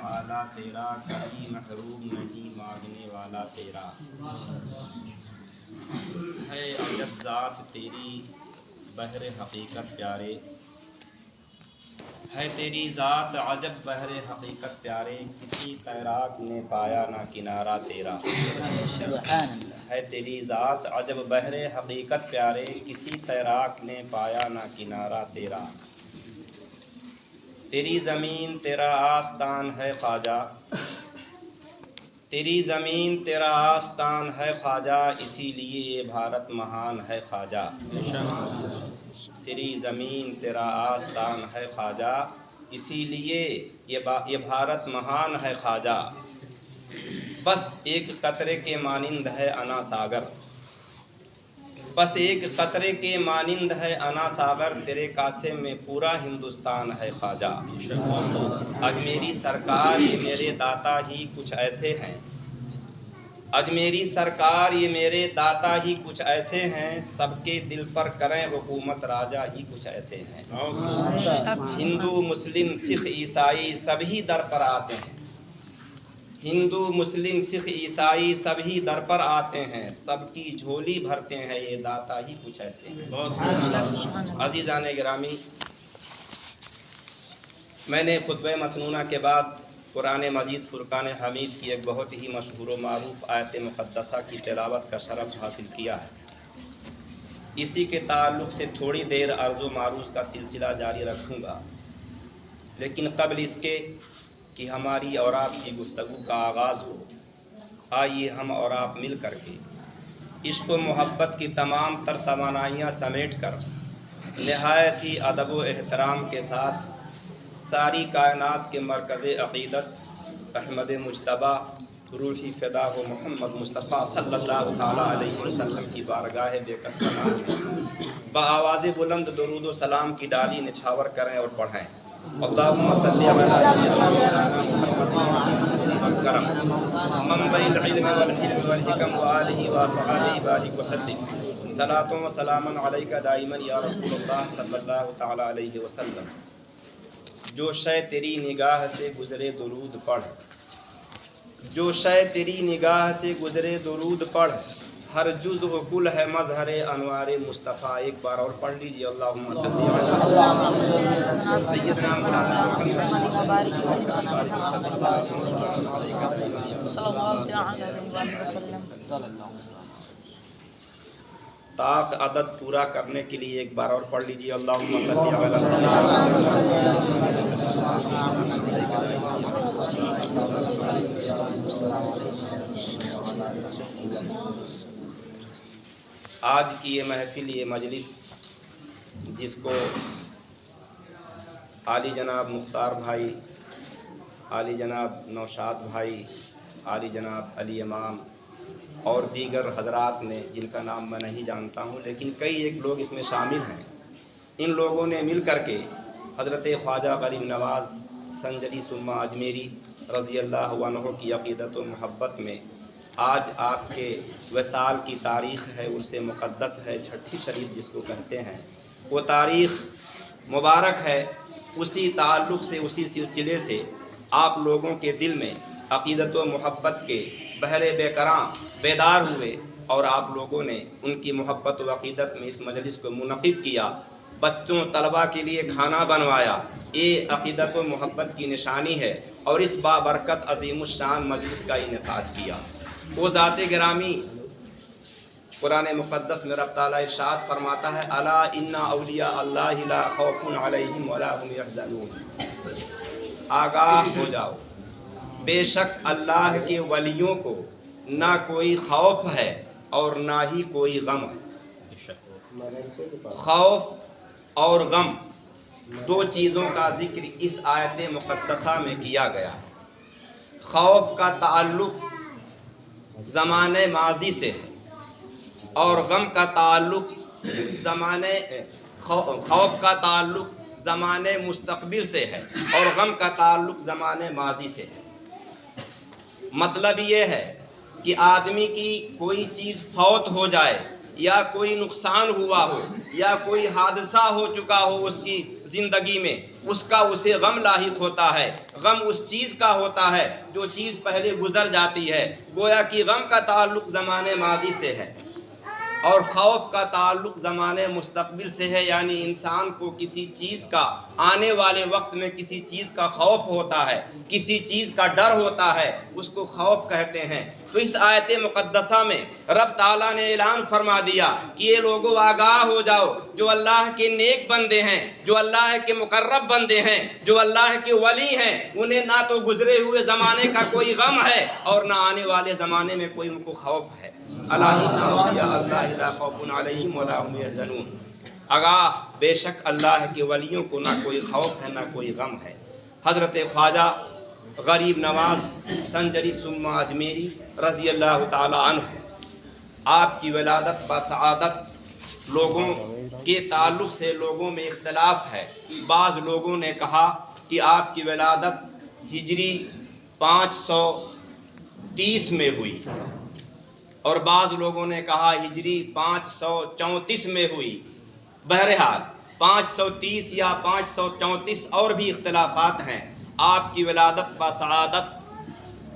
اعلیٰ تیرا، کبھی محروم نہیں مانگنے والا تیرا۔ ہے عجب ذات تیری بحر حقیقت پیارے، ہے تیری ذات عجب بحر حقیقت پیارے، کسی تیراک نے پایا نہ کنارہ تیرا۔ ہے تیری ذات عجب بحر حقیقت پیارے، کسی تیراک نے پایا نہ کنارہ تیرا۔ تیری زمین تیرا آستان ہے خواجہ، تیری زمین تیرا آستان ہے خواجہ، اسی لیے یہ بھارت مہان ہے خواجہ۔ تیری زمین تیرا آستان ہے خواجہ، اسی لیے یہ بھارت مہان ہے خواجہ۔ بس ایک قطرے کے مانند ہے انا ساگر، بس ایک قطرے کے مانند ہے انا ساگر، تیرے کاسے میں پورا ہندوستان ہے خواجہ۔ اجمیری سرکار یہ میرے داتا ہی کچھ ایسے ہیں، اجمیری سرکار یہ میرے داتا ہی کچھ ایسے ہیں، سب کے دل پر کریں حکومت راجہ ہی کچھ ایسے ہیں۔ ہندو مسلم سکھ عیسائی سبھی در پر آتے ہیں، ہندو مسلم سکھ عیسائی سبھی در پر آتے ہیں، سب کی جھولی بھرتے ہیں یہ داتا ہی کچھ ایسے ہیں۔ عزیزان گرامی، میں نے خطبہ مسنونہ کے بعد قرآن مجید فرقان حمید کی ایک بہت ہی مشہور و معروف آیت مقدسہ کی تلاوت کا شرف حاصل کیا ہے۔ اسی کے تعلق سے تھوڑی دیر عرض و معروض کا سلسلہ جاری رکھوں گا، لیکن قبل اس کے کہ ہماری اور آپ کی گفتگو کا آغاز ہو، آئیے ہم اور آپ مل کر کے عشق و محبت کی تمام تر توانائیاں سمیٹ کر نہایت ہی ادب و احترام کے ساتھ ساری کائنات کے مرکز عقیدت احمد مجتبیٰ روحی فدا و محمد مصطفیٰ صلی اللہ تعالیٰ علیہ وسلم کی بارگاہ بے کس پناہ میں بآواز بلند درود و سلام کی ڈالی نچھاور کریں اور پڑھیں۔ اللہم صلی علی سیدنا محمد کرم منبع العلم والحلم والحکم وآلہ وصحبہ بارک وسلم، صلاۃ و سلام علیک دائما یا رسول اللہ صلی اللہ تعالیٰ علیہ وسلم۔ جو شے تیری نگاہ سے گزرے درود پڑھ، جو شے تیری نگاہ سے گزرے درود پڑھ، ہر جز و کل ہے مظہر انوار مصطفیٰ۔ ایک بار اور پڑھ لیجیے، اللہم صلی علی سیدنا مولانا محمد صلی اللہ علیہ وسلم۔ طاق عدد پورا کرنے کے لیے ایک بار اور پڑھ لیجیے، اللہم صلی علی آج کی یہ محفل، یہ مجلس جس کو عالی جناب مختار بھائی، عالی جناب نوشاد بھائی، عالی جناب علی امام اور دیگر حضرات نے، جن کا نام میں نہیں جانتا ہوں لیکن کئی ایک لوگ اس میں شامل ہیں، ان لوگوں نے مل کر کے حضرت خواجہ غریب نواز سنجری ثم اجمیری رضی اللہ عنہ کی عقیدت و محبت میں آج آپ کے وصال کی تاریخ ہے، اسے مقدس ہے، چھٹی شریف جس کو کہتے ہیں، وہ تاریخ مبارک ہے۔ اسی تعلق سے، اسی سلسلے سے آپ لوگوں کے دل میں عقیدت و محبت کے بحر بے کراں بیدار ہوئے، اور آپ لوگوں نے ان کی محبت و عقیدت میں اس مجلس کو منعقد کیا، بچوں طلباء کے لیے کھانا بنوایا۔ یہ عقیدت و محبت کی نشانی ہے، اور اس بابرکت عظیم الشان مجلس کا انعقاد کیا۔ وہ ذات گرامی، قرآن مقدس میں رب تعالیٰ ارشاد فرماتا ہے، الا ان اولیاء اللہ لا خوف علیہم ولا هم یحزنون۔ آگاہ ہو جاؤ، بے شک اللہ کے ولیوں کو نہ کوئی خوف ہے اور نہ ہی کوئی غم ہے۔ خوف اور غم دو چیزوں کا ذکر اس آیت مقدسہ میں کیا گیا ہے۔ خوف کا تعلق زمانے ماضی سے ہے، اور غم کا تعلق خوف کا تعلق زمانے مستقبل سے ہے، اور غم کا تعلق زمانے ماضی سے ہے۔ مطلب یہ ہے کہ آدمی کی کوئی چیز فوت ہو جائے یا کوئی نقصان ہوا ہو یا کوئی حادثہ ہو چکا ہو اس کی زندگی میں، اس کا اسے غم لاحق ہوتا ہے۔ غم اس چیز کا ہوتا ہے جو چیز پہلے گزر جاتی ہے، گویا کہ غم کا تعلق زمانے ماضی سے ہے اور خوف کا تعلق زمانے مستقبل سے ہے، یعنی انسان کو کسی چیز کا آنے والے وقت میں کسی چیز کا خوف ہوتا ہے، کسی چیز کا ڈر ہوتا ہے، اس کو خوف کہتے ہیں۔ تو اس آیت مقدسہ میں رب تعالیٰ نے اعلان فرما دیا کہ یہ لوگوں آگاہ ہو جاؤ، جو اللہ کے نیک بندے ہیں، جو اللہ کے مقرب بندے ہیں، جو اللہ کے ولی ہیں، انہیں نہ تو گزرے ہوئے زمانے کا کوئی غم ہے اور نہ آنے والے زمانے میں کوئی ان کو خوف ہے۔ آگاہ، بے شک اللہ کے ولیوں کو نہ کوئی خوف ہے نہ کوئی غم ہے۔ حضرت خواجہ غریب نواز سنجری ثم اجمیری رضی اللہ تعالی عنہ، آپ کی ولادت بسعادت لوگوں کے تعلق سے لوگوں میں اختلاف ہے۔ بعض لوگوں نے کہا کہ آپ کی ولادت ہجری 530 میں ہوئی اور بعض لوگوں نے کہا ہجری 534 میں ہوئی۔ بہرحال 530 یا 534 اور بھی اختلافات ہیں۔ آپ کی ولادت بسعادت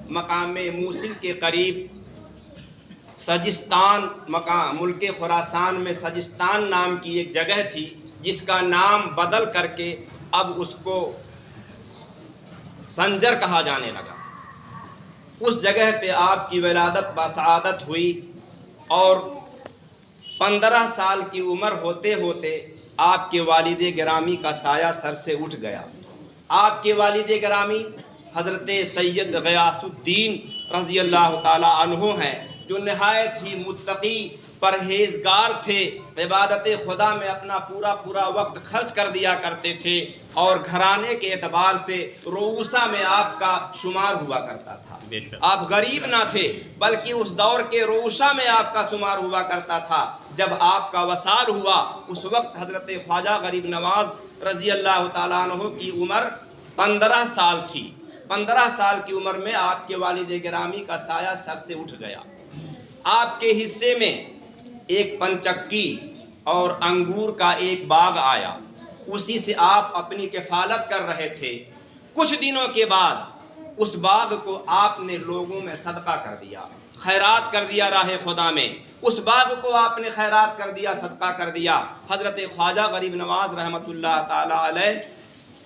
مقام موصل کے قریب سجستان، مقام ملک خراسان میں سجستان نام کی ایک جگہ تھی، جس کا نام بدل کر کے اب اس کو سنجر کہا جانے لگا۔ اس جگہ پہ آپ کی ولادت بسعادت ہوئی اور 15 سال کی عمر ہوتے ہوتے آپ کے والد گرامی کا سایہ سر سے اٹھ گیا۔ آپ کے والد گرامی حضرت سید غیاث الدین رضی اللہ تعالی عنہ ہیں، جو نہایت ہی متقی پرہیزگار تھے، عبادت خدا میں اپنا پورا وقت خرچ کر دیا کرتے تھے اور گھرانے کے اعتبار سے رؤوسا میں آپ کا شمار ہوا کرتا تھا۔ آپ غریب نہ تھے بلکہ اس دور کے رؤوسا میں آپ کا شمار ہوا کرتا تھا۔ جب آپ کا وصال ہوا اس وقت حضرت خواجہ غریب نواز رضی اللہ تعالیٰ عنہ کی عمر 15 سال تھی۔ 15 سال کی عمر میں آپ کے والد گرامی کا سایہ سر سے اٹھ گیا۔ آپ کے حصے میں ایک پنچکی اور انگور کا ایک باغ آیا، اسی سے آپ اپنی کفالت کر رہے تھے۔ کچھ دنوں کے بعد اس باغ کو آپ نے لوگوں میں صدقہ کر دیا، خیرات کر دیا راہ خدا میں۔ اس باغ کو آپ نے خیرات کر دیا، صدقہ کر دیا۔ حضرت خواجہ غریب نواز رحمۃ اللہ تعالی علیہ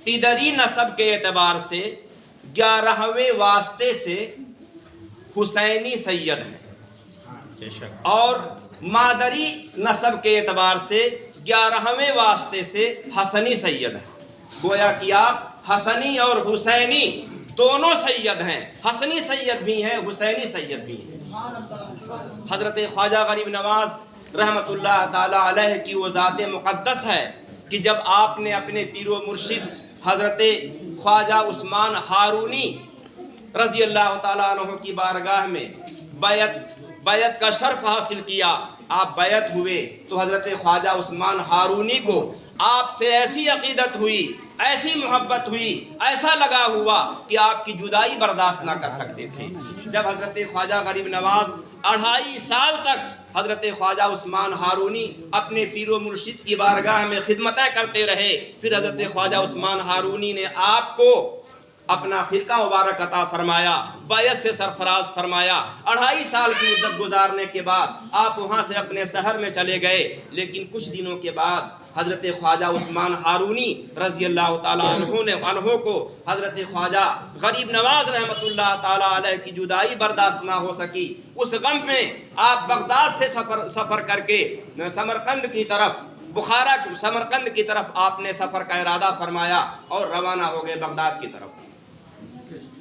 پیدری نسب کے اعتبار سے 11ویں واسطے سے حسینی سید ہیں اور مادری نسب کے اعتبار سے 11ویں واسطے سے حسنی سید ہیں۔ گویا کہ آپ حسنی اور حسینی دونوں سید ہیں، حسنی سید بھی ہیں، حسینی سید بھی ہیں۔ حضرت خواجہ غریب نواز رحمۃ اللہ تعالی علیہ کی وہ ذات مقدس ہے کہ جب آپ نے اپنے پیر و مرشد حضرت خواجہ عثمان ہارونی رضی اللہ تعالیٰ عنہ کی بارگاہ میں بیعت کا شرف حاصل کیا، آپ بیعت ہوئے تو حضرت خواجہ عثمان ہارونی کو آپ سے ایسی عقیدت ہوئی، ایسی محبت ہوئی، ایسا لگا ہوا کہ آپ کی جدائی برداشت نہ کر سکتے تھے۔ جب حضرت خواجہ غریب نواز 2.5 سال تک حضرت خواجہ عثمان ہارونی اپنے پیر و مرشد کی بارگاہ میں خدمتیں کرتے رہے، پھر حضرت خواجہ عثمان ہارونی نے آپ کو اپنا خرقہ مبارک عطا فرمایا، بیعت سے سرفراز فرمایا۔ 2.5 سال کی مدت گزارنے کے بعد آپ وہاں سے اپنے شہر میں چلے گئے، لیکن کچھ دنوں کے بعد حضرت خواجہ عثمان ہارونی رضی اللہ تعالیٰ عنہ کو حضرت خواجہ غریب نواز رحمۃ اللہ تعالیٰ علیہ کی جدائی برداشت نہ ہو سکی۔ اس غم میں آپ بغداد سے سفر کر کے سمرقند کی طرف، بخارا سمرقند کی طرف آپ نے سفر کا ارادہ فرمایا اور روانہ ہو گئے بغداد کی طرف۔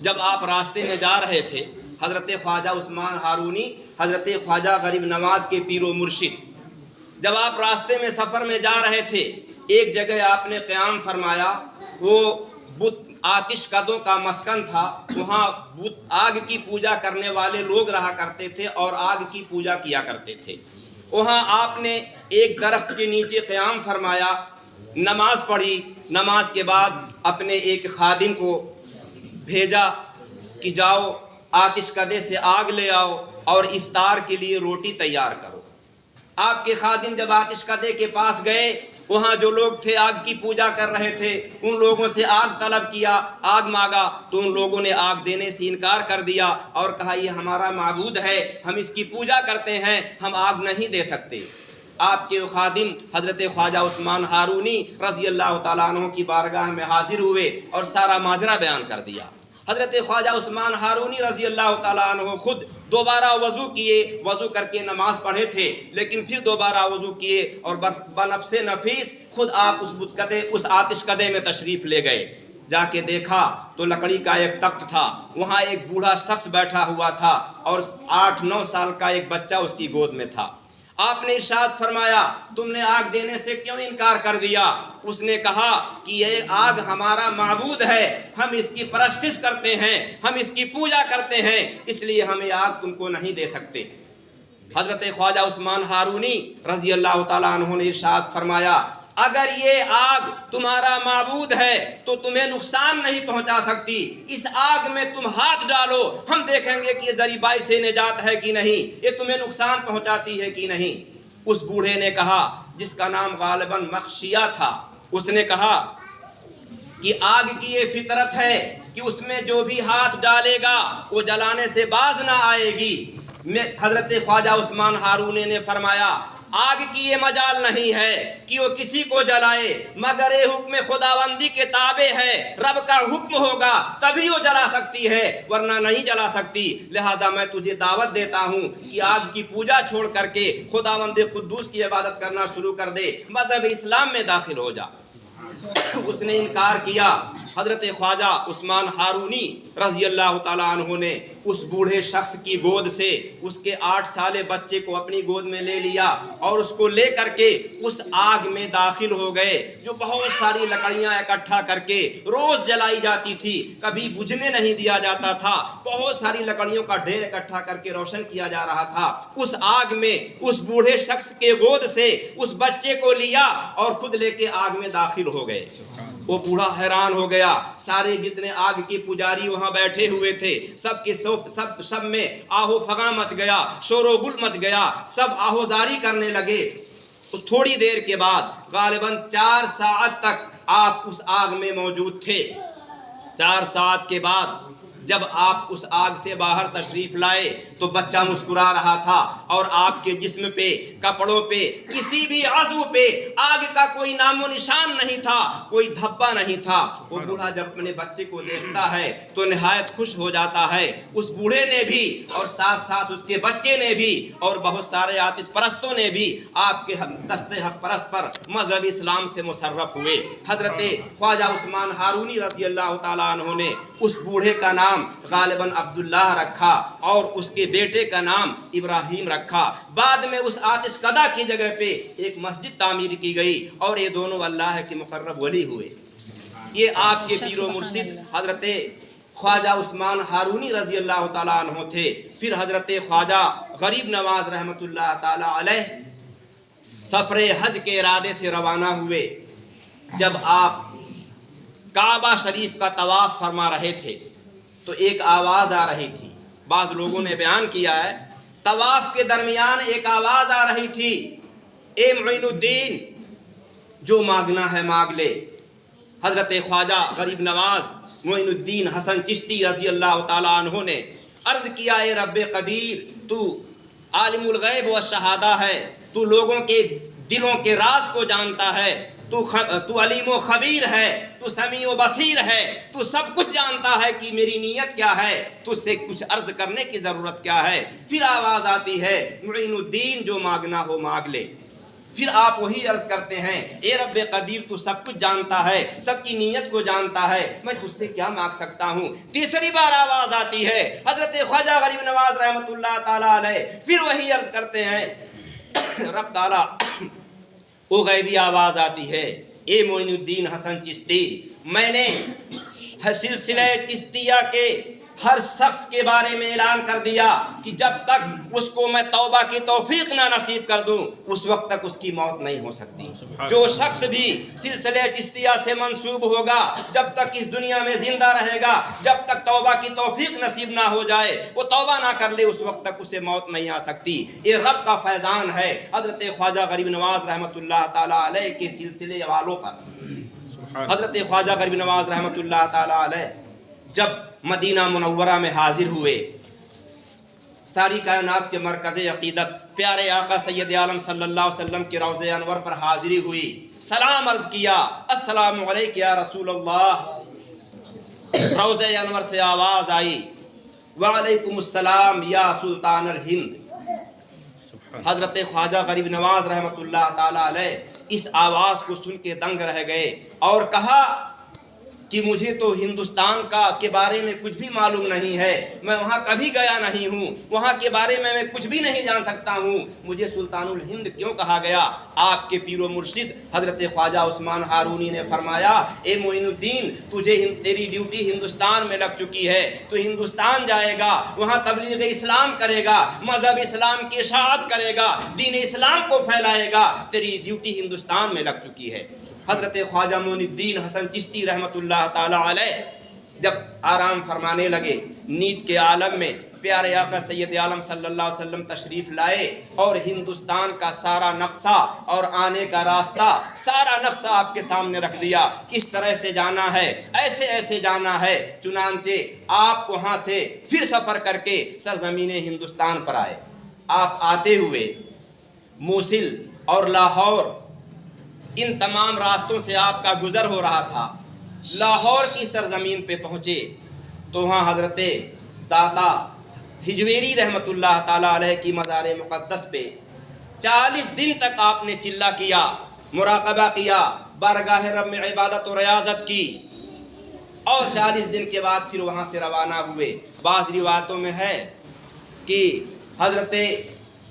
جب آپ راستے میں جا رہے تھے، حضرت خواجہ عثمان ہارونی حضرت خواجہ غریب نواز کے پیر و مرشد، جب آپ راستے میں سفر میں جا رہے تھے، ایک جگہ آپ نے قیام فرمایا، وہ بت آتش کدوں کا مسکن تھا، وہاں آگ کی پوجا کرنے والے لوگ رہا کرتے تھے اور آگ کی پوجا کیا کرتے تھے۔ وہاں آپ نے ایک درخت کے نیچے قیام فرمایا، نماز پڑھی، نماز کے بعد اپنے ایک خادم کو بھیجا کہ جاؤ آتش کدے سے آگ لے آؤ اور افطار کے لیے روٹی تیار کرو۔ آپ کے خادم جب آتش کدے کے پاس گئے، وہاں جو لوگ تھے آگ کی پوجا کر رہے تھے، ان لوگوں سے آگ طلب کیا، آگ مانگا، تو ان لوگوں نے آگ دینے سے انکار کر دیا اور کہا یہ ہمارا معبود ہے، ہم اس کی پوجا کرتے ہیں، ہم آگ نہیں دے سکتے۔ آپ کے خادم حضرت خواجہ عثمان ہارونی رضی اللہ تعالیٰ عنہ کی بارگاہ میں حاضر ہوئے اور سارا ماجرا بیان کر دیا۔ حضرت خواجہ عثمان ہارونی رضی اللہ تعالیٰ عنہ خود دوبارہ وضو کیے، وضو کر کے نماز پڑھے تھے، لیکن پھر دوبارہ وضو کیے اور بنفس نفیس خود آپ اس آتش کدے میں تشریف لے گئے۔ جا کے دیکھا تو لکڑی کا ایک تخت تھا، وہاں ایک بوڑھا شخص بیٹھا ہوا تھا اور 8-9 سال کا ایک بچہ اس کی گود میں تھا۔ آپ نے ارشاد فرمایا تم نے آگ دینے سے کیوں انکار کر دیا؟ اس نے کہا کہ یہ آگ ہمارا معبود ہے، ہم اس کی پرستش کرتے ہیں، ہم اس کی پوجا کرتے ہیں، اس لیے ہم یہ آگ تم کو نہیں دے سکتے۔ حضرت خواجہ عثمان ہارونی رضی اللہ تعالیٰ عنہ نے ارشاد فرمایا اگر یہ آگ تمہارا معبود ہے تو تمہیں نقصان نہیں پہنچا سکتی، اس آگ میں تم ہاتھ ڈالو، ہم دیکھیں گے کہ یہ ذریعہ باعث نجات ہے کہ نہیں، یہ تمہیں نقصان پہنچاتی ہے کہ نہیں۔ اس بوڑھے نے کہا، جس کا نام غالباً مخشیہ تھا، اس نے کہا کہ آگ کی یہ فطرت ہے کہ اس میں جو بھی ہاتھ ڈالے گا وہ جلانے سے باز نہ آئے گی۔ حضرت خواجہ عثمان ہارونی نے فرمایا آگ کی یہ مجال نہیں ہے کہ وہ کسی کو جلائے، مگر یہ حکم خداوندی کے تابع ہے، رب کا حکم ہوگا تبھی وہ جلا سکتی ہے، ورنہ نہیں جلا سکتی۔ لہذا میں تجھے دعوت دیتا ہوں کہ آگ کی پوجا چھوڑ کر کے خداوند قدوس کی عبادت کرنا شروع کر دے، مذہب اسلام میں داخل ہو جا۔ اس نے انکار کیا۔ حضرت خواجہ عثمان ہارونی رضی اللہ تعالیٰ عنہ نے اس بوڑھے شخص کی گود سے اس کے 8 سالے بچے کو اپنی گود میں لے لیا اور اس کو لے کر کے اس آگ میں داخل ہو گئے، جو بہت ساری لکڑیاں اکٹھا کر کے روز جلائی جاتی تھی، کبھی بجھنے نہیں دیا جاتا تھا، بہت ساری لکڑیوں کا ڈھیر اکٹھا کر کے روشن کیا جا رہا تھا۔ اس آگ میں اس بوڑھے شخص کے گود سے اس بچے کو لیا اور خود لے کے آگ میں داخل ہو گئے۔ وہ بوڑھا حیران ہو گیا، سارے جتنے آگ کی پجاری وہاں بیٹھے ہوئے تھے سب میں آہو فغاں مچ گیا، شور و گل مچ گیا، سب آہوزاری کرنے لگے۔ تھوڑی دیر کے بعد غالباً 4 ساعت تک آپ اس آگ میں موجود تھے۔ 4 ساعت کے بعد جب آپ اس آگ سے باہر تشریف لائے تو بچہ مسکرا رہا تھا اور آپ کے جسم پہ، کپڑوں پہ، کسی بھی عضو پہ آگ کا کوئی نام و نشان نہیں تھا، کوئی دھبا نہیں تھا۔ وہ بوڑھا جب اپنے بچے کو دیکھتا ہے تو نہایت خوش ہو جاتا ہے۔ اس بوڑھے نے بھی اور ساتھ ساتھ اس کے بچے نے بھی اور بہت سارے آتش پرستوں نے بھی آپ کے دست حق پرست پر مذہب اسلام سے مصرف ہوئے۔ حضرت خواجہ عثمان ہارونی رضی اللہ تعالیٰ عنہ نے اس بوڑھے کا نام غالباً عبداللہ رکھا اور اس کے بیٹے کا نام ابراہیم رکھا۔ بعد میں اس آتش کدہ کی جگہ پہ ایک مسجد تعمیر کی گئی اور یہ دونوں اللہ کے مقرب ولی ہوئے۔ یہ آپ کے پیر و مرشد حضرت خواجہ عثمان ہارونی رضی اللہ تعالیٰ عنہ تھے۔ پھر حضرت خواجہ غریب نواز رحمۃ اللہ تعالیٰ علیہ سفر حج کے ارادے سے روانہ ہوئے۔ جب آپ کعبہ شریف کا طواف فرما رہے تھے تو ایک آواز آ رہی تھی۔ بعض لوگوں نے بیان کیا ہے طواف کے درمیان ایک آواز آ رہی تھی، اے معین الدین جو مانگنا ہے مانگ لے۔ حضرت خواجہ غریب نواز معین الدین حسن چشتی رضی اللہ تعالیٰ عنہ نے عرض کیا، اے رب قدیر تو عالم الغیب و شہادہ ہے، تو لوگوں کے دلوں کے راز کو جانتا ہے، تو علیم و خبیر ہے، تو سمیع و بصیر ہے، تو سب کچھ جانتا ہے کہ میری نیت کیا ہے، تو سے کچھ عرض کرنے کی ضرورت کیا ہے۔ پھر آواز آتی ہے معین الدین جو مانگنا ہو مانگ لے۔ پھر آپ وہی عرض کرتے ہیں، اے رب قدیر تو سب کچھ جانتا ہے، سب کی نیت کو جانتا ہے، میں تجھ سے کیا مانگ سکتا ہوں۔ تیسری بار آواز آتی ہے حضرت خواجہ غریب نواز رحمۃ اللہ تعالیٰ علیہ، پھر وہی عرض کرتے ہیں رب تعالیٰ۔ وہ غیبی آواز آتی ہے، اے معین الدین حسن چشتی میں نے سلسلہ چشتیہ کے ہر شخص کے بارے میں اعلان کر دیا کہ جب تک اس کو میں توبہ کی توفیق نہ نصیب کر دوں اس وقت تک اس کی موت نہیں ہو سکتی۔ جو شخص بھی سلسلہ چشتیہ سے منسوب ہوگا جب تک اس دنیا میں زندہ رہے گا، جب تک توبہ کی توفیق نصیب نہ ہو جائے، وہ توبہ نہ کر لے، اس وقت تک اسے موت نہیں آ سکتی۔ یہ رب کا فیضان ہے حضرت خواجہ غریب نواز رحمۃ اللہ تعالیٰ علیہ کے سلسلے والوں پر۔ حضرت خواجہ غریب نواز رحمۃ اللہ تعالیٰ علیہ جب مدینہ منورہ میں حاضر ہوئے، ساری کائنات کے مرکز عقیدت پیارے آقا سید عالم صلی اللہ علیہ وسلم کے روضہ انور پر حاضری ہوئی، سلام عرض کیا، السلام علیکم یا رسول اللہ۔ روضہ انور سے آواز آئی، وعلیکم السلام یا سلطان الہند۔ حضرت خواجہ غریب نواز رحمۃ اللہ تعالیٰ علیہ اس آواز کو سن کے دنگ رہ گئے اور کہا کہ مجھے تو ہندوستان کے بارے میں کچھ بھی معلوم نہیں ہے، میں وہاں کبھی گیا نہیں ہوں، وہاں کے بارے میں کچھ بھی نہیں جان سکتا ہوں، مجھے سلطان الہند کیوں کہا گیا؟ آپ کے پیر و مرشد حضرت خواجہ عثمان ہارونی نے فرمایا، اے معین الدین، تیری ڈیوٹی ہندوستان میں لگ چکی ہے، تو ہندوستان جائے گا، وہاں تبلیغ اسلام کرے گا، مذہب اسلام کی اشاعت کرے گا، دین اسلام کو پھیلائے گا، تیری ڈیوٹی ہندوستان میں لگ چکی ہے۔ حضرت خواجہ معین الدین حسن چشتی رحمۃ اللہ تعالیٰ علیہ جب آرام فرمانے لگے، نیند کے عالم میں پیارے آقا سید عالم صلی اللہ علیہ وسلم تشریف لائے اور ہندوستان کا سارا نقشہ اور آنے کا راستہ، سارا نقشہ آپ کے سامنے رکھ دیا، کس طرح سے جانا ہے، ایسے ایسے جانا ہے۔ چنانچہ آپ وہاں سے پھر سفر کر کے سرزمین ہندوستان پر آئے۔ آپ آتے ہوئے موصل اور لاہور، ان تمام راستوں سے آپ کا گزر ہو رہا تھا۔ لاہور کی سرزمین پہ پہنچے تو وہاں حضرت داتا ہجویری رحمۃ اللہ تعالیٰ علیہ کی مزار مقدس پہ 40 دن تک آپ نے چلہ کیا، مراقبہ کیا، بارگاہ رب میں عبادت و ریاضت کی، اور 40 دن کے بعد پھر وہاں سے روانہ ہوئے۔ بعض روایتوں میں ہے کہ حضرت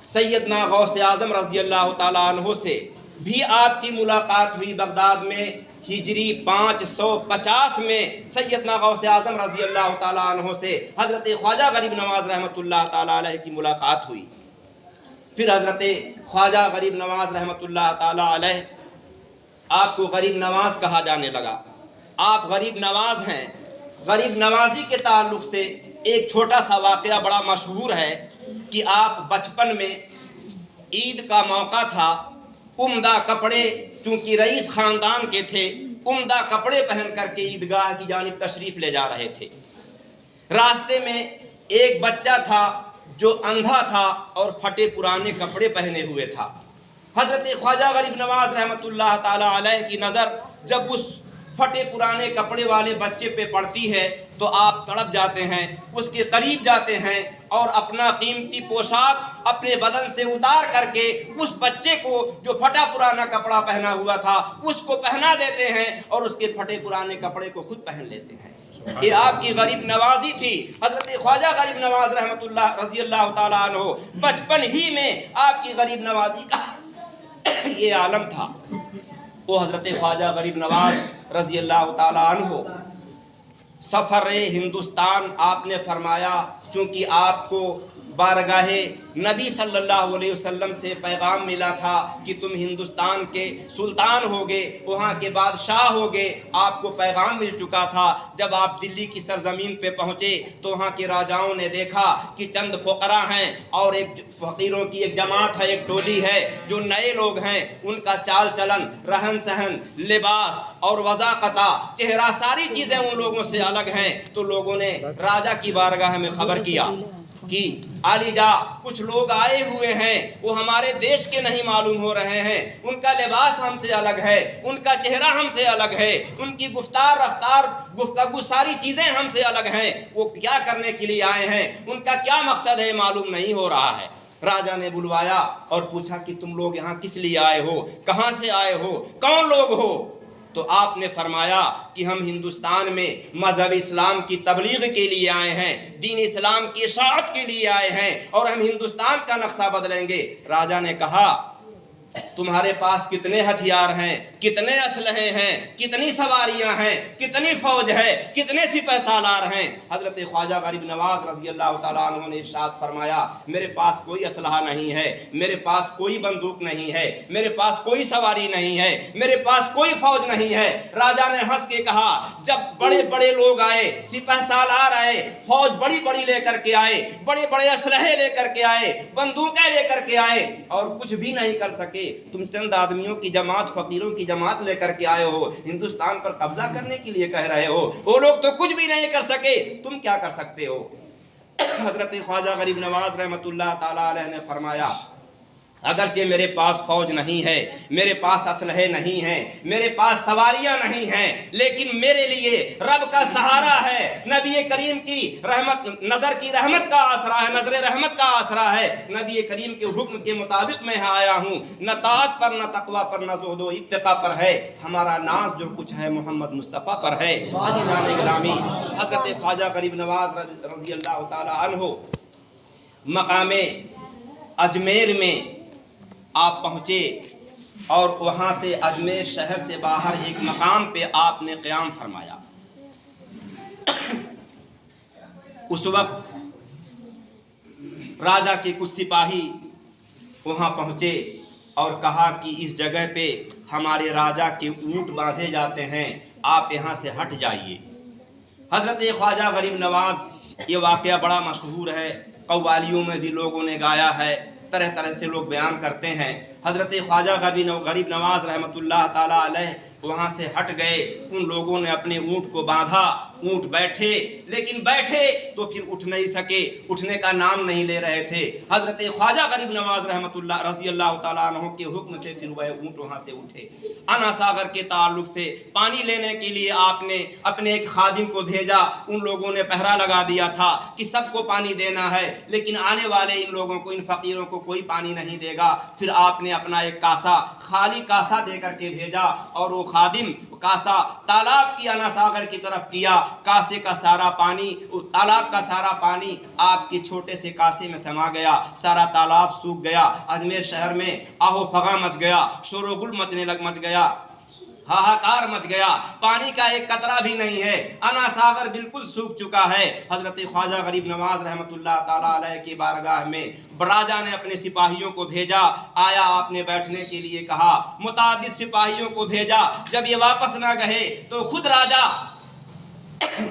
سیدنا غوث اعظم رضی اللہ تعالیٰ عنہ سے بھی آپ کی ملاقات ہوئی بغداد میں، ہجری 550 میں سیدنا غوث اعظم رضی اللہ تعالیٰ عنہ سے حضرت خواجہ غریب نواز رحمۃ اللہ تعالیٰ علیہ کی ملاقات ہوئی۔ پھر حضرت خواجہ غریب نواز رحمۃ اللہ تعالیٰ علیہ، آپ کو غریب نواز کہا جانے لگا، آپ غریب نواز ہیں۔ غریب نوازی کے تعلق سے ایک چھوٹا سا واقعہ بڑا مشہور ہے کہ آپ بچپن میں عید کا موقع تھا، عمدہ کپڑے، چونکہ رئیس خاندان کے تھے، عمدہ کپڑے پہن کر کے عیدگاہ کی جانب تشریف لے جا رہے تھے۔ راستے میں ایک بچہ تھا جو اندھا تھا اور پھٹے پرانے کپڑے پہنے ہوئے تھا۔ حضرت خواجہ غریب نواز رحمۃ اللہ تعالیٰ علیہ کی نظر جب اس پھٹے پرانے کپڑے والے بچے پہ پڑتی ہے تو آپ تڑپ جاتے ہیں، اس کے قریب جاتے ہیں اور اپنا قیمتی پوشاک اپنے بدن سے اتار کر کے اس بچے کو جو پھٹا پرانا کپڑا پہنا ہوا تھا اس کو پہنا دیتے ہیں اور اس کے پھٹے پرانے کپڑے کو خود پہن لیتے ہیں۔ یہ آپ کی غریب نوازی تھی۔ حضرت خواجہ غریب نواز رحمۃ اللہ رضی اللہ تعالیٰ عنہ بچپن ہی میں آپ کی غریب نوازی کا یہ عالم تھا۔ وہ حضرت خواجہ غریب نواز رضی اللہ تعالیٰ عنہ سفر ہندوستان آپ نے فرمایا، چونکہ آپ کو بارگاہ نبی صلی اللہ علیہ وسلم سے پیغام ملا تھا کہ تم ہندوستان کے سلطان ہوگے، وہاں کے بادشاہ ہوگے، آپ کو پیغام مل چکا تھا۔ جب آپ دلی کی سرزمین پہ پہنچے تو وہاں کے راجاؤں نے دیکھا کہ چند فقراء ہیں اور ایک فقیروں کی ایک جماعت ہے، ایک ٹولی ہے جو نئے لوگ ہیں، ان کا چال چلن، رہن سہن، لباس اور وضاقتہ، چہرہ، ساری چیزیں ان لوگوں سے الگ ہیں۔ تو لوگوں نے راجا کی بارگاہ میں خبر کیا کہ عالی جا کچھ لوگ آئے ہوئے ہیں، وہ ہمارے دیش کے نہیں معلوم ہو رہے ہیں، ان کا لباس ہم سے الگ ہے، ان کا چہرہ ہم سے الگ ہے، ان کی گفتار رفتار گفتگو ساری چیزیں ہم سے الگ ہیں، وہ کیا کرنے کے لیے آئے ہیں، ان کا کیا مقصد ہے معلوم نہیں ہو رہا ہے۔ راجا نے بلوایا اور پوچھا کہ تم لوگ یہاں کس لیے آئے ہو، کہاں سے آئے ہو، کون لوگ ہو؟ تو آپ نے فرمایا کہ ہم ہندوستان میں مذہب اسلام کی تبلیغ کے لیے آئے ہیں، دین اسلام کی اشاعت کے لیے آئے ہیں اور ہم ہندوستان کا نقشہ بدلیں گے۔ راجا نے کہا تمہارے پاس کتنے ہتھیار ہیں، کتنے اسلحے ہیں، کتنی سواریاں ہیں، کتنی فوج ہے، کتنے سپہ سالار ہیں؟ حضرت خواجہ غریب نواز رضی اللہ تعالیٰ عنہ نے ارشاد فرمایا میرے پاس کوئی اسلحہ نہیں ہے، میرے پاس کوئی بندوق نہیں ہے، میرے پاس کوئی سواری نہیں ہے، میرے پاس کوئی فوج نہیں ہے۔ راجا نے ہنس کے کہا جب بڑے بڑے لوگ آئے، سپہ سالار آئے، فوج بڑی بڑی لے کر کے آئے، بڑے بڑے اسلحے لے کر کے آئے، بندوقیں لے کر کے آئے اور کچھ بھی نہیں کر سکے، تم چند آدمیوں کی جماعت، فقیروں کی جماعت لے کر کے آئے ہو، ہندوستان پر قبضہ کرنے کے لیے کہہ رہے ہو، وہ لوگ تو کچھ بھی نہیں کر سکے، تم کیا کر سکتے ہو؟ حضرت خواجہ غریب نواز رحمۃ اللہ تعالیٰ علیہ نے فرمایا اگرچہ میرے پاس فوج نہیں ہے، میرے پاس اسلحے نہیں ہیں، میرے پاس سواریاں نہیں ہیں، لیکن میرے لیے رب کا سہارا ہے، نبی کریم کی رحمت، نظر کی رحمت کا آسرا ہے، نظر رحمت کا آسرا ہے، نبی کریم کے حکم کے مطابق میں آیا ہوں، نہ طاعت پر، نہ تقوی پر، نہ زہد و اتقا پر ہے، ہمارا ناز جو کچھ ہے محمد مصطفیٰ پر ہے۔ عزیزان گرامی، حضرت خواجہ غریب نواز رضی اللہ تعالی عنہ مقام اجمیر میں آپ پہنچے اور وہاں سے اجمیر شہر سے باہر ایک مقام پہ آپ نے قیام فرمایا۔ اس وقت راجا کے کچھ سپاہی وہاں پہنچے اور کہا کہ اس جگہ پہ ہمارے راجا کے اونٹ باندھے جاتے ہیں، آپ یہاں سے ہٹ جائیے۔ حضرت خواجہ غریب نواز، یہ واقعہ بڑا مشہور ہے، قوالیوں میں بھی لوگوں نے گایا ہے، طرح طرح سے لوگ بیان کرتے ہیں۔ حضرت خواجہ غریب نواز رحمۃ اللہ تعالیٰ علیہ وہاں سے ہٹ گئے، ان لوگوں نے اپنے اونٹ کو باندھا، اونٹ بیٹھے، لیکن بیٹھے تو پھر اٹھ نہیں سکے، اٹھنے کا نام نہیں لے رہے تھے۔ حضرت خواجہ غریب نواز رحمۃ اللہ رضی اللہ تعالیٰ عنہ کے حکم سے پھر وہ اونٹ وہاں سے اٹھے۔ انا ساگر کے تعلق سے پانی لینے کے لیے آپ نے اپنے ایک خادم کو بھیجا، ان لوگوں نے پہرا لگا دیا تھا کہ سب کو پانی دینا ہے، لیکن آنے والے ان لوگوں کو، ان فقیروں کو کوئی پانی نہیں دے گا۔ پھر آپ نے اپنا ایک کاسا، خالی کاسا دے کر کے بھیجا اور وہ خادم کاسا تالاب کی انا ساگر کی طرف کیا، کاسے کا سارا پانی، تالاب کا سارا پانی آپ کے چھوٹے سے کاسے میں سما گیا، سارا تالاب سوکھ گیا۔ اجمیر شہر میں آہو فغاں مچ گیا، شور و گل مچ گیا، ہاہاکار مچ گیا، پانی کا ایک قطرہ بھی نہیں ہے، انا ساگر بالکل سوکھ چکا ہے۔ حضرت خواجہ غریب نواز رحمۃ اللہ تعالیٰ علیہ کی بارگاہ میں راجا نے اپنے سپاہیوں کو بھیجا، آیا آپ نے بیٹھنے کے لیے کہا، متعدد سپاہیوں کو بھیجا، جب یہ واپس نہ گئے تو خود راجا،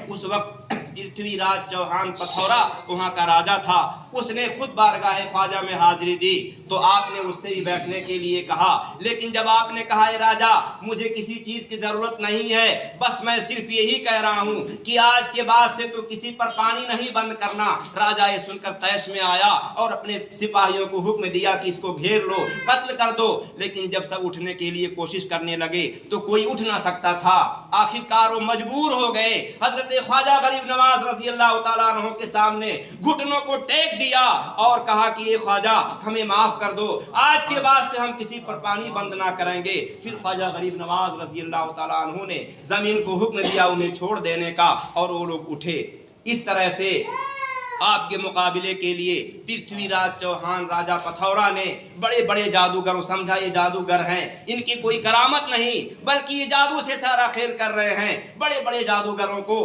اس وقت پرتھوی راج چوہان پتھورا وہاں کا راجا تھا، اس نے خود بارگاہ خواجہ میں حاضری دی، تو آپ نے اس سے بھی بیٹھنے کے لیے کہا، لیکن جب آپ نے کہا اے راجا مجھے کسی چیز کی ضرورت نہیں ہے، بس میں صرف یہی کہہ رہا ہوں کہ آج کے بعد سے تو کسی پر پانی نہیں بند کرنا۔ راجا یہ سن کر طیش میں آیا اور اپنے سپاہیوں کو حکم دیا کہ اس کو گھیر لو، قتل کر دو، لیکن جب سب اٹھنے کے لیے کوشش کرنے لگے تو کوئی اٹھ نہ سکتا تھا، آخرکار وہ مجبور ہو گئے۔ حضرت خواجہ غریب نواز رضی اللہ تعالیٰ عنہ کے سامنے گھٹنوں کو ٹیک دیا اور کہا کہ اے خواجہ ہمیں معاف کر دو، آج کے بعد سے ہم کسی پر پانی بند نہ کریں گے۔ پھر خواجہ غریب نواز رضی اللہ تعالیٰ عنہ نے زمین کو حکم دیا انہیں چھوڑ دینے کا اور وہ لوگ اٹھے۔ اس طرح سے آپ کے مقابلے کے لیے پرتھوی راج چوہان راجا پتھورا نے بڑے بڑے جادوگروں، سمجھا یہ جادوگر ہیں، ان کی کوئی کرامت نہیں بلکہ یہ جادو سے سارا کھیل کر رہے ہیں، بڑے بڑے جادوگروں کو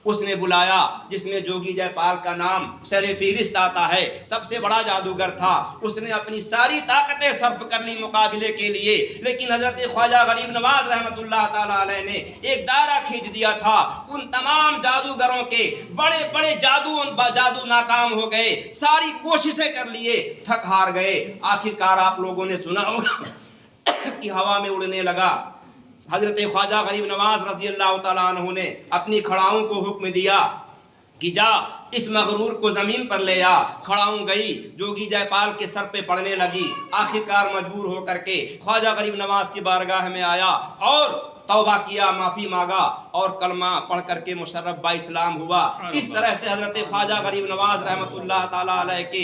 اس نے بلایا، جس میں جوگی جے پال کا نام سر فہرست آتا ہے، سب سے بڑا جادوگر تھا۔ اس نے اپنی ساری طاقتیں صرف کر لی مقابلے کے لیے، لیکن حضرت خواجہ غریب نواز رحمۃ اللہ تعالیٰ علیہ نے ایک دائرہ کھینچ دیا تھا، ان تمام جادوگروں کے بڑے بڑے جادو ناکام ہو گئے، ساری کوششیں کر لیے، تھک ہار گئے۔ آخرکار آپ لوگوں نے سنا ہوگا کہ ہوا میں اڑنے لگا۔ حضرت خواجہ غریب نواز رضی اللہ تعالیٰ عنہ نے اپنی کھڑاؤں کو حکم دیا کہ جا اس مغرور کو زمین پر لے آ۔ کھڑاؤں گئی، جوگی جے پال کے سر پہ پڑنے لگی، آخرکار مجبور ہو کر کے خواجہ غریب نواز کی بارگاہ میں آیا اور توبہ کیا، معافی مانگا اور کلمہ پڑھ کر کے مشرف با اسلام ہوا۔ اس طرح سے حضرت خواجہ غریب نواز رحمۃ اللہ تعالیٰ علیہ کے